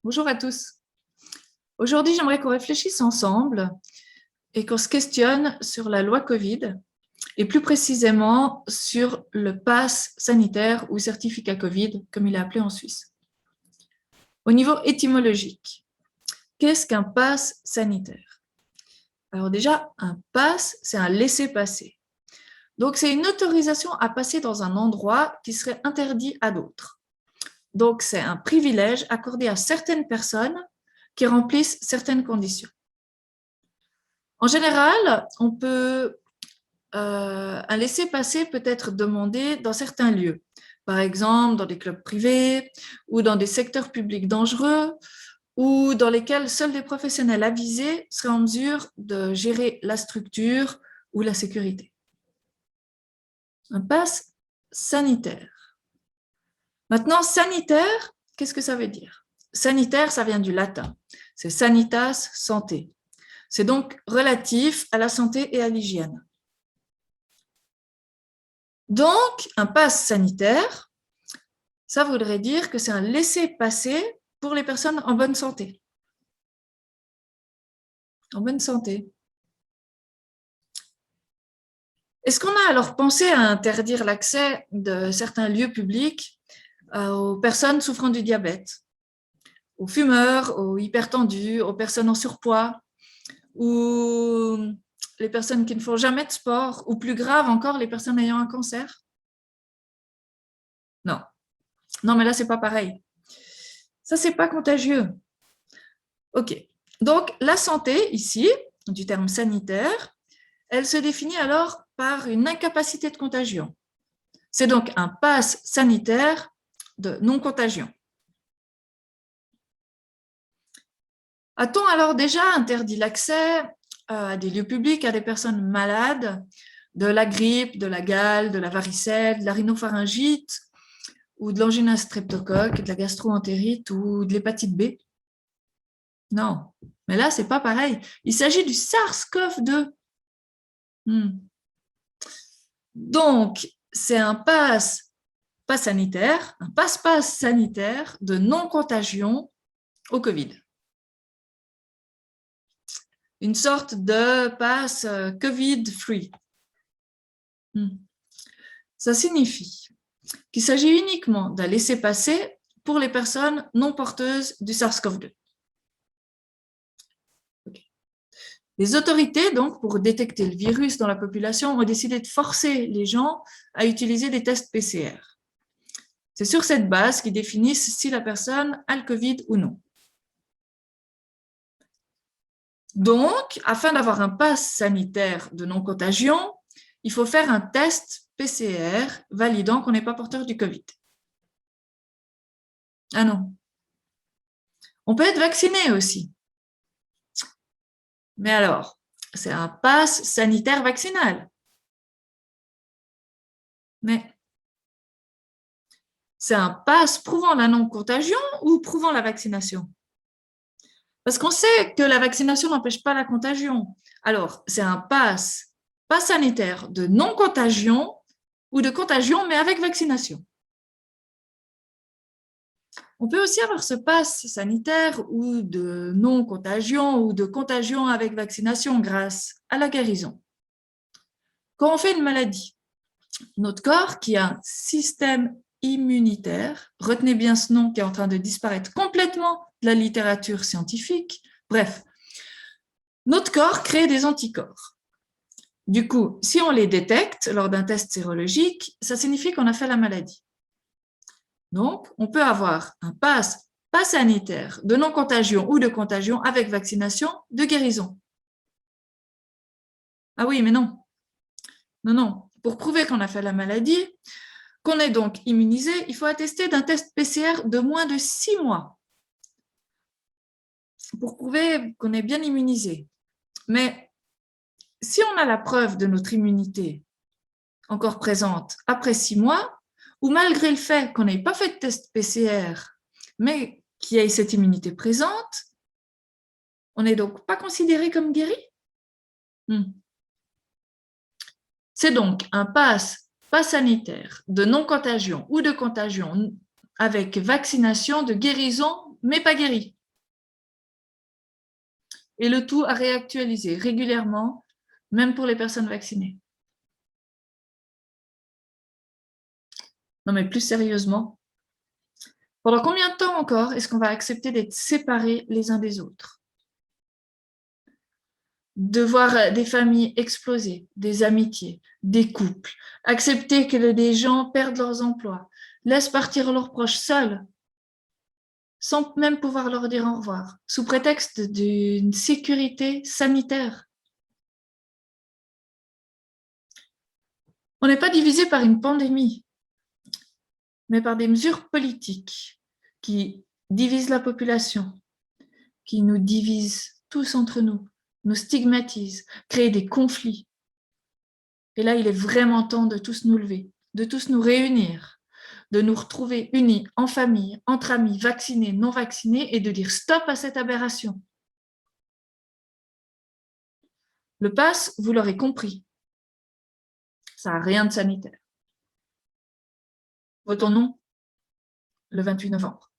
Bonjour à tous. Aujourd'hui, j'aimerais qu'on réfléchisse ensemble et qu'on se questionne sur la loi Covid et plus précisément sur le pass sanitaire ou certificat Covid, comme il est appelé en Suisse. Au niveau étymologique, qu'est-ce qu'un pass sanitaire? Alors déjà, un pass, c'est un laissez-passer. Donc, c'est une autorisation à passer dans un endroit qui serait interdit à d'autres. Donc, c'est un privilège accordé à certaines personnes qui remplissent certaines conditions. En général, un laissez-passer peut être demandé dans certains lieux, par exemple dans des clubs privés ou dans des secteurs publics dangereux ou dans lesquels seuls des professionnels avisés seraient en mesure de gérer la structure ou la sécurité. Un pass sanitaire. Maintenant, sanitaire, qu'est-ce que ça veut dire? Sanitaire, ça vient du latin. C'est sanitas, santé. C'est donc relatif à la santé et à l'hygiène. Donc, un pass sanitaire, ça voudrait dire que c'est un laissez-passer pour les personnes en bonne santé. En bonne santé. Est-ce qu'on a alors pensé à interdire l'accès de certains lieux publics aux personnes souffrant du diabète, aux fumeurs, aux hypertendus, aux personnes en surpoids, ou les personnes qui ne font jamais de sport, ou plus grave encore, les personnes ayant un cancer? Non. Non, mais là, c'est pas pareil. Ça, c'est pas contagieux. OK. Donc, la santé, ici, du terme sanitaire, elle se définit alors par une incapacité de contagion. C'est donc un pass sanitaire de non-contagion. A-t-on alors déjà interdit l'accès à des lieux publics à des personnes malades de la grippe, de la gale, de la varicelle, de la rhinopharyngite ou de l'angine à streptocoque, de la gastro-entérite ou de l'hépatite B? Non, mais là, c'est pas pareil. Il s'agit du SARS-CoV-2. Donc, c'est un pass sanitaire, un passe-passe sanitaire de non-contagion au Covid. Une sorte de pass Covid-free. Ça signifie qu'il s'agit uniquement d'un laissez-passer pour les personnes non porteuses du SARS-CoV-2. Les autorités, donc, pour détecter le virus dans la population, ont décidé de forcer les gens à utiliser des tests PCR. C'est sur cette base qu'ils définissent si la personne a le Covid ou non. Donc, afin d'avoir un pass sanitaire de non-contagion, il faut faire un test PCR validant qu'on n'est pas porteur du Covid. Ah non. On peut être vacciné aussi. Mais alors, c'est un pass sanitaire vaccinal. Mais c'est un pass prouvant la non-contagion ou prouvant la vaccination? Parce qu'on sait que la vaccination n'empêche pas la contagion. Alors, c'est un pass sanitaire de non-contagion ou de contagion, mais avec vaccination. On peut aussi avoir ce pass sanitaire ou de non-contagion ou de contagion avec vaccination grâce à la guérison. Quand on fait une maladie, notre corps, qui a un système immunitaire, retenez bien ce nom qui est en train de disparaître complètement de la littérature scientifique, bref, notre corps crée des anticorps. Du coup, si on les détecte lors d'un test sérologique, ça signifie qu'on a fait la maladie. Donc, on peut avoir un pass sanitaire de non-contagion ou de contagion avec vaccination de guérison. Ah oui, mais non. Non, non. Pour prouver qu'on a fait la maladie, qu'on est donc immunisé, il faut attester d'un test PCR de moins de 6 mois pour prouver qu'on est bien immunisé. Mais si on a la preuve de notre immunité encore présente après 6 mois, ou malgré le fait qu'on n'ait pas fait de test PCR, mais qu'il y ait cette immunité présente, on n'est donc pas considéré comme guéri? C'est donc un pass sanitaire de non-contagion ou de contagion avec vaccination de guérison mais pas guéri. Et le tout à réactualiser régulièrement, même pour les personnes vaccinées. Non, mais plus sérieusement, pendant combien de temps encore est-ce qu'on va accepter d'être séparés les uns des autres? De voir des familles exploser, des amitiés, des couples, accepter que des gens perdent leurs emplois, laissent partir leurs proches seuls, sans même pouvoir leur dire au revoir, sous prétexte d'une sécurité sanitaire. On n'est pas divisé par une pandémie, mais par des mesures politiques qui divisent la population, qui nous divisent tous entre nous stigmatisent, créent des conflits. Et là, il est vraiment temps de tous nous lever, de tous nous réunir, de nous retrouver unis en famille, entre amis, vaccinés, non vaccinés, et de dire stop à cette aberration. Le pass, vous l'aurez compris, ça n'a rien de sanitaire. Votons non le 28 novembre.